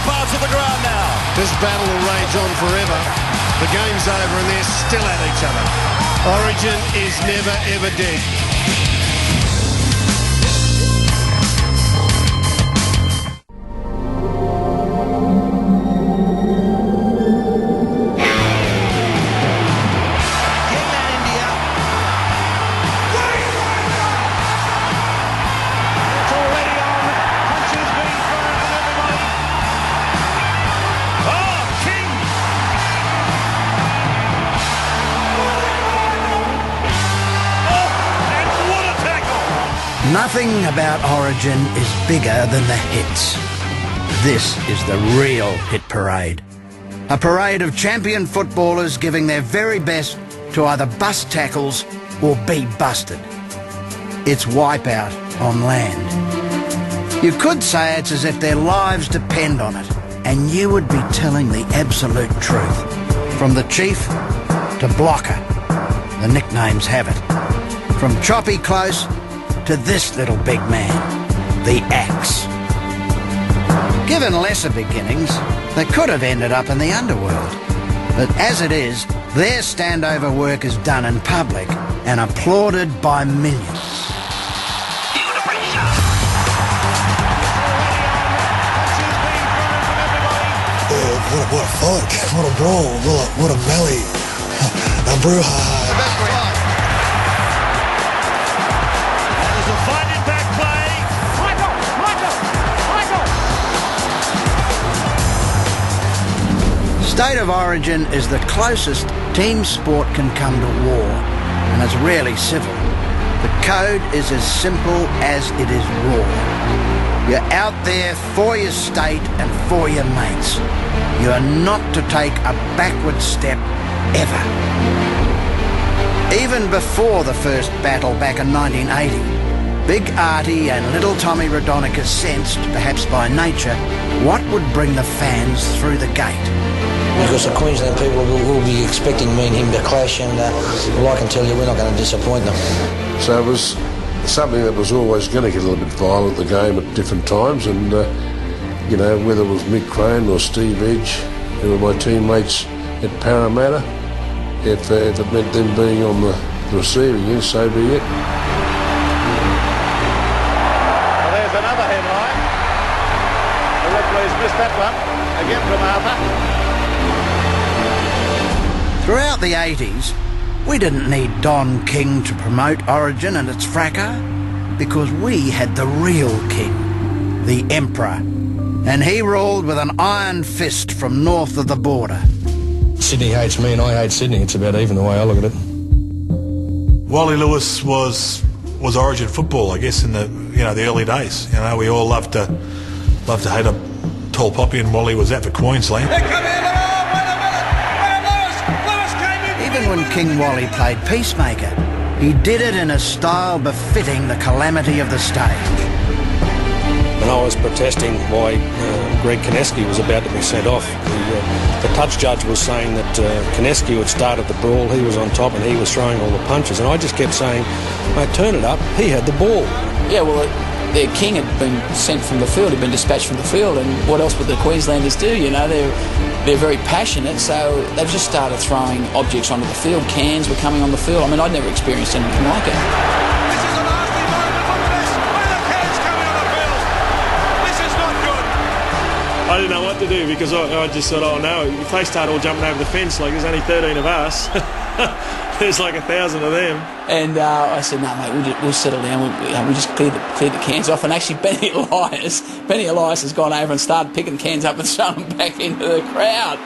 parts of the ground now. This battle will rage on forever. The game's over and they're still at each other. Origin is never ever dead. Nothing about Origin is bigger than the hits. This is the real hit parade. A parade of champion footballers giving their very best to either bust tackles or be busted. It's wipeout on land. You could say it's as if their lives depend on it, and you would be telling the absolute truth. From the chief to blocker, the nicknames have it. From choppy close to this little big man, the axe. Given lesser beginnings, they could have ended up in the underworld. But as it is, their standover work is done in public and applauded by millions. What a fight, what a brawl, what a melee, a brouhaha. There's a fighting back play. Michael! State of Origin is the closest team sport can come to war, and it's rarely civil. The code is as simple as it is raw. You're out there for your state and for your mates. You are not to take a backward step ever. Even before the first battle back in 1980, Big Artie and little Tommy Raudonikus sensed, perhaps by nature, what would bring the fans through the gate. Because the Queensland people will be expecting me and him to clash, and well, I can tell you we're not going to disappoint them. So it was something that was always going to get a little bit violent, the game, at different times, and you know, whether it was Mick Crane or Steve Edge, who were my teammates at Parramatta, if it meant them being on the receiving end, so be it. Well, there's another headline. The referee's missed that one. Again from Arthur. Throughout the 80s, we didn't need Don King to promote Origin and its fracas, because we had the real king, the Emperor, and he ruled with an iron fist from north of the border. Sydney hates me and I hate Sydney. It's about even the way I look at it. Wally Lewis was Origin football, I guess, in the early days. You know, we all loved to hate a tall poppy, and Wally was out for Queensland. Even when King Wally played peacemaker, he did it in a style befitting the calamity of the stage. When I was protesting why Greg Kineski was about to be sent off, the touch judge was saying that Kineski had started the brawl, he was on top and he was throwing all the punches, and I just kept saying, mate, turn it up, he had the ball. Yeah, well, their king had been sent from the field, had been dispatched from the field, and what else would the Queenslanders do? You know, they're very passionate, so they've just started throwing objects onto the field. Cans were coming on the field. I mean, I'd never experienced anything like it. This is a nasty moment for the best. Where the cans coming on the field? This is not good. I didn't know what to do, because I just thought, oh no, if they start all jumping over the fence, like there's only 13 of us, there's like 1,000 of them. And I said, no, mate, we'll settle down. We just clear the cans off. And actually, Benny Elias has gone over and started picking cans up and throwing them back into the crowd.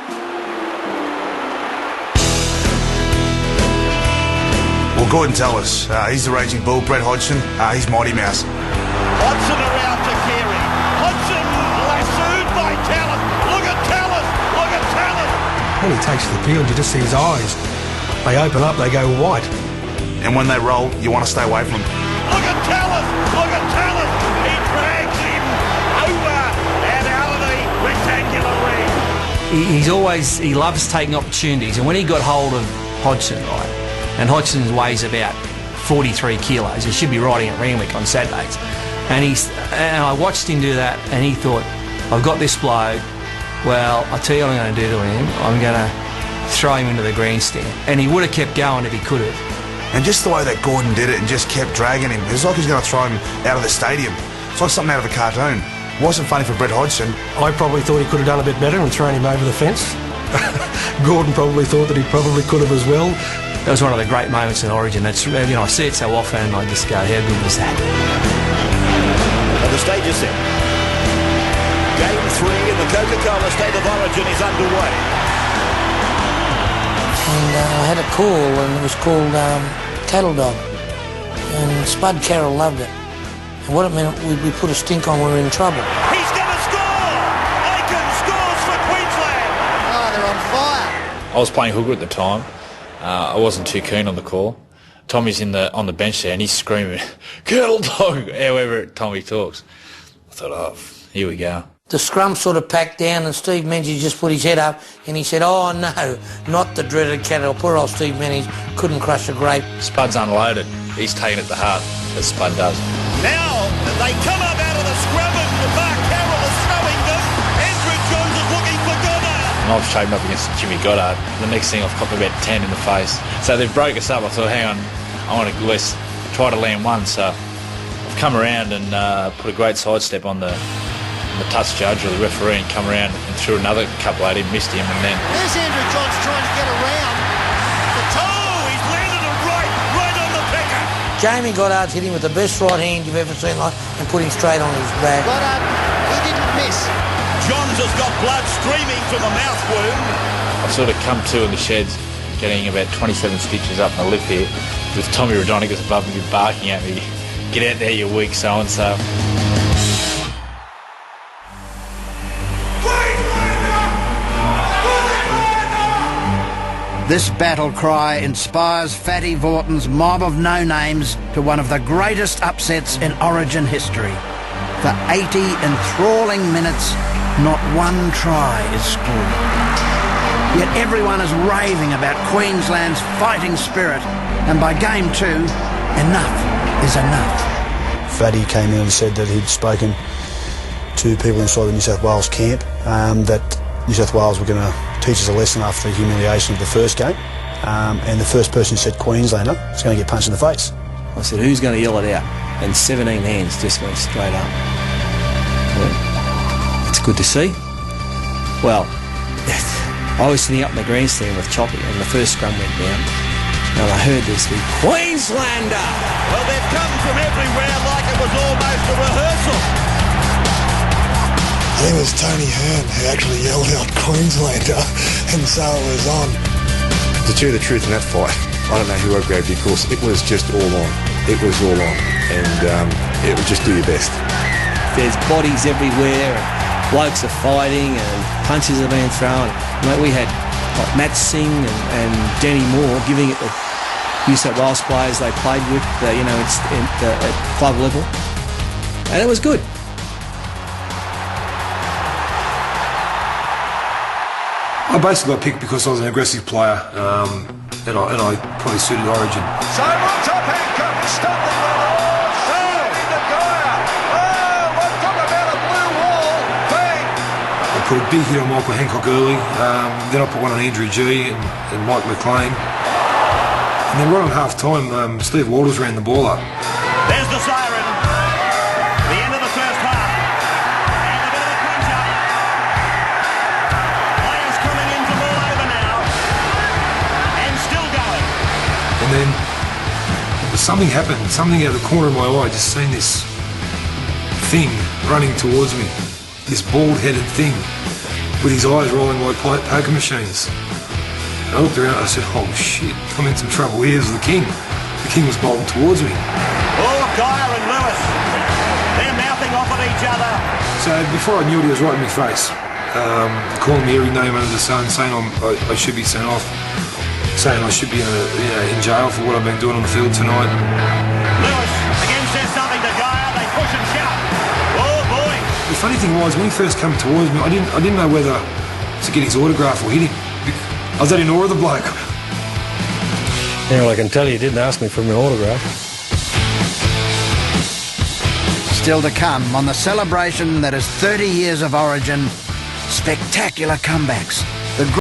Well, go and tell us. He's the Raging Bull. Brett Hodgson, he's Mighty Mouse. Hodgson around to Carey. Hodgson lassoed by Talent. Look at Talent. Look at Talent. When he takes to the field, you just see his eyes. They open up, they go white. And when they roll, you want to stay away from them. Look at Talent. Look at Talent. He drags him over and out of the rectangular ring. He loves taking opportunities, and when he got hold of Hodgson, right, and Hodgson weighs about 43 kilos, he should be riding at Randwick on Saturdays, and I watched him do that, and he thought, I've got this bloke, well, I'll tell you what I'm going to do to him. I'm going to throw him into the grandstand. And he would have kept going if he could have. And just the way that Gordon did it and just kept dragging him, it was like he was going to throw him out of the stadium. It's like something out of a cartoon. It wasn't funny for Brett Hodgson. I probably thought he could have done a bit better and thrown him over the fence. Gordon probably thought that he probably could have as well. That was one of the great moments in Origin. It's, you know, I see it so often and I just go, how good was that? And the stage is set. Game 3 in the Coca-Cola State of Origin is underway. And I had a call, and it was called Cattle Dog. And Spud Carroll loved it. And what it meant, we put a stink on, we were in trouble. He's going to score! Aiken scores for Queensland! Oh, they're on fire. I was playing hooker at the time. I wasn't too keen on the call. Tommy's on the bench there and he's screaming, "Cattle Dog!" however Tommy talks. I thought, oh, here we go. The scrum sort of packed down and Steve Menzies just put his head up and he said, "Oh no, not the dreaded cattle." Poor old Steve Menzies couldn't crush a grape. Spud's unloaded. He's taken it to heart, as Spud does. Now they come up out of the scrum and Mark Carroll is throwing them. Andrew Jones is looking for Goddard. And I've shaped up against Jimmy Goddard. The next thing I've copped about 10 in the face. So they've broke us up. I thought, hang on, I want to try to land one. So I've come around and put a great sidestep on the touch judge or the referee and come around and threw another couple at him, missed him, and then... There's Andrew Johns trying to get around. The toe, he's landed it right on the pecker. Jamie Goddard's hit him with the best right hand you've ever seen, like, and put him straight on his back. Goddard, he didn't miss. Johns has got blood streaming from a mouth wound. I've sort of come to in the sheds, getting about 27 stitches up my lip here, with Tommy Raudonikus above me barking at me, "Get out there, you weak so-and-so." This battle cry inspires Fatty Vorton's mob of no-names to one of the greatest upsets in Origin history. For 80 enthralling minutes, not one try is scored. Yet everyone is raving about Queensland's fighting spirit, and by game 2, enough is enough. Fatty came in and said that he'd spoken to people inside the New South Wales camp, that New South Wales were going to teach us a lesson after the humiliation of the first game, and the first person who said Queenslander is going to get punched in the face. I said, who's going to yell it out? And 17 hands just went straight up. Well, it's good to see. Well, I was sitting up in the grandstand with Choppy and the first scrum went down and I heard this big Queenslander! Well, they've come from everywhere like it was almost a rehearsal. I think it was Tony Hearn who actually yelled out Queenslander, and so it was on. To tell you the truth in that fight, I don't know who I grabbed because it was just all on. It was all on, and it would just do your best. There's bodies everywhere, and blokes are fighting, and punches are being thrown. Like we had Matt Singh and Danny Moore giving it the New South Wales players they played with, at club level, and it was good. I basically got picked because I was an aggressive player, and I probably suited Origin. So what's up, Hancock? Stop the into Geyer. Oh, we'll talk about a blue wall. Bang! I put a big hit on Michael Hancock early, then I put one on Andrew G and Mike McLean. And then right on half-time, Steve Walters ran the ball up. There's the siren. The end of the first half. And a bit of a crunch-up. Players coming in to ball over now. And still going. And then something happened, something out of the corner of my eye, I just seen this thing running towards me. This bald-headed thing with his eyes rolling like poker machines. And I looked around and I said, oh shit, I'm in some trouble. Here's the king. The king was bolting towards me. Oh, Geyer and Lewis. They're mouthing off at each other. So before I knew it, he was right in my face, calling me every name under the sun, saying I should be sent off, saying I should be in jail for what I've been doing on the field tonight. Lewis again says something to Geyer. They push and shout. Oh boy. The funny thing was, when he first came towards me, I didn't know whether to get his autograph or hit him. I was that in awe of the bloke. Yeah, well, I can tell you didn't ask me for my autograph. Still to come on the celebration that is 30 years of Origin, spectacular comebacks,